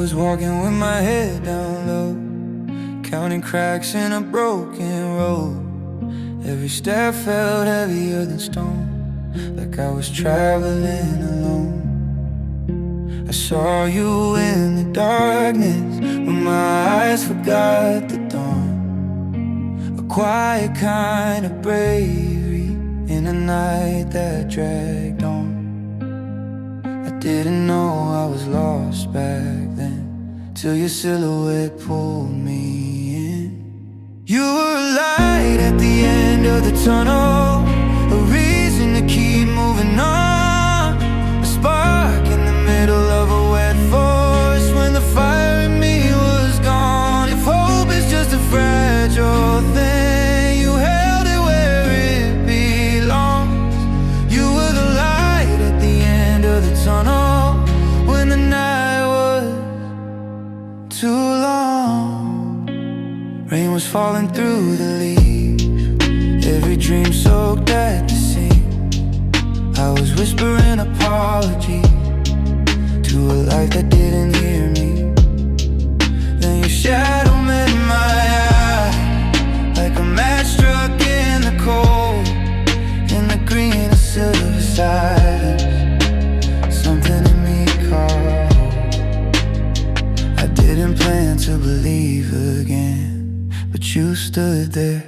was walking with my head down low, counting cracks in a broken road. Every step felt heavier than stone, like I was traveling alone. I saw you in the darkness, when my eyes forgot the dawn. A quiet kind of bravery in a night that dragged on. I didn't know I was lost back then, till your silhouette pulled me in. You were a light at the end of the tunnel, a reason to keep moving on, a spark in the middle of a wet forest when the fire in me was gone. If hope is just a fragile thing, you held it where it belongs. You were the light at the end of the tunnel when the night was too long. Rain was falling through the leaves, every dream soaked at the seam. I was whispering apologies to a life that didn't hear me. Then your shadow met my eye, like a match struck in the cold, in the green of silver silence. Something in me called. I didn't plan to believe again, but you stood there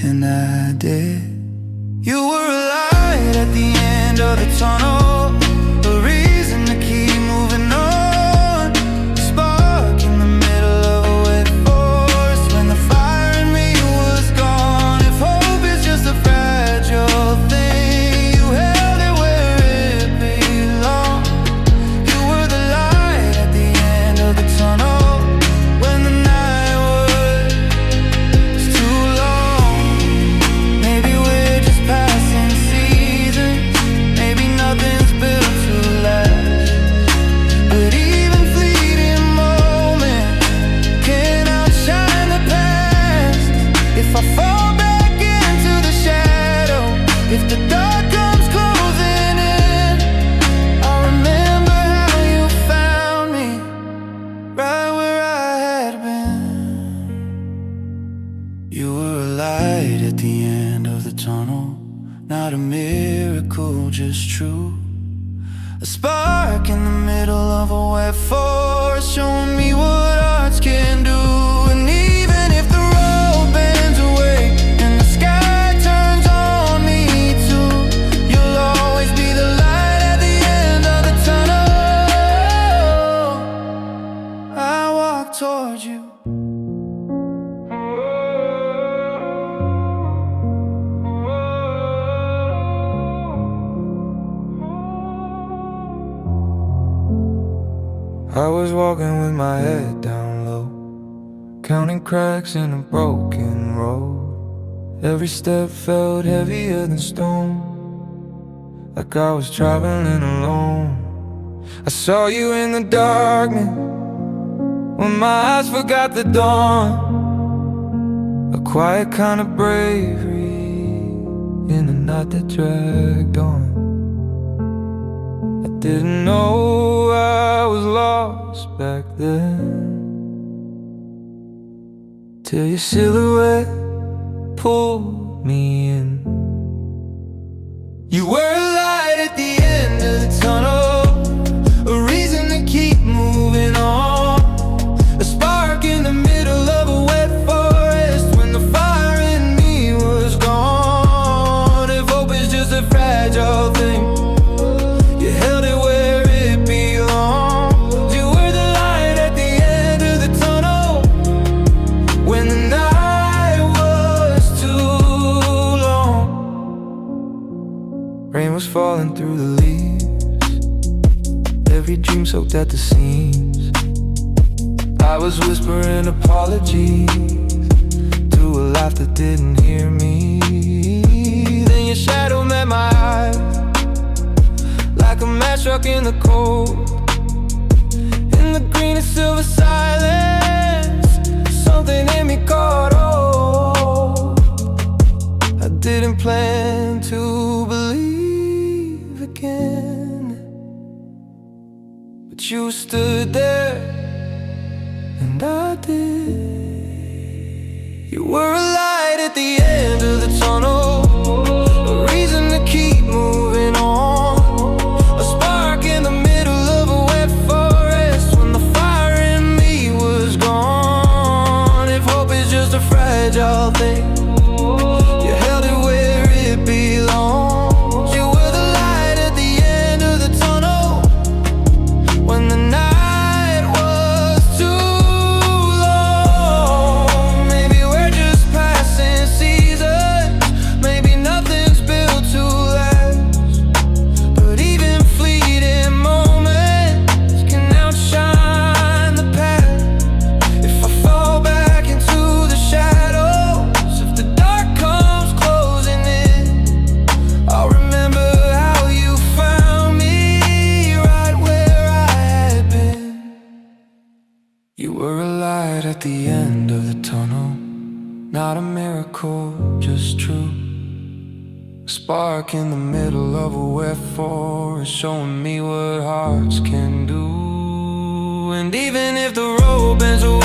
and I did. You were a light at the end of the tunnel, a reason to keep moving on, a spark in the middle of a wet forest when the fire in me was gone. If hope is just a fragile thing, you held it where it belonged. You were the light at the end of the tunnel when the night was too long. Maybe we're just passing seasons, maybe nothing's built to last, but even fleeting moments can outshine the past. If I fall back into the shadow, if the dark comes closing in, I'll remember how you found me, right where I had been. You were a light at the end of the tunnel, not a miracle, just true. A spark in the middle of a wet forest, showing me what hearts can do. And even if the road bends away and the sky turns on me too, you'll always be the light at the end of the tunnel. I walk towards you. I was walking with my head down low, counting cracks in a broken road. Every step felt heavier than stone, like I was traveling alone. I saw you in the darkness, when my eyes forgot the dawn. A quiet kind of bravery in a night that dragged on. I didn't know I was lost back then, till your silhouette pulled me in. You were a light at the end of the tunnel, a reason to keep moving on, a spark in the middle of a wet forest when the fire in me was gone. If hope is just a fragile thing, you held it where it belonged. You were the light at the end of the tunnel when the night was too long. Rain was falling through the leaves, every dream soaked at the seams. I was whispering apologies to a life that didn't hear me. Then your shadow met my eyes, like a match struck in the cold, in the green and silver silence. Something in me caught hold. I didn't plan to believe again, but you stood there You were a light at the end of the tunnel, a reason to keep moving on, a spark in the middle of a wet forest when the fire in me was gone. If hope is just a fragile thing, you held it where it belongs. You were the light at the end of the tunnel when the night was too long. Maybe we're just passing seasons, maybe nothing's built to last, but even fleeting moments can outshine the past. If I fall back into the shadows, if the dark comes closing in, I'll remember how you found me right where I had been. You were a light at the end of the tunnel, not a miracle, just true. A spark in the middle of a wet forest, showing me what hearts can do. And even if the road bends away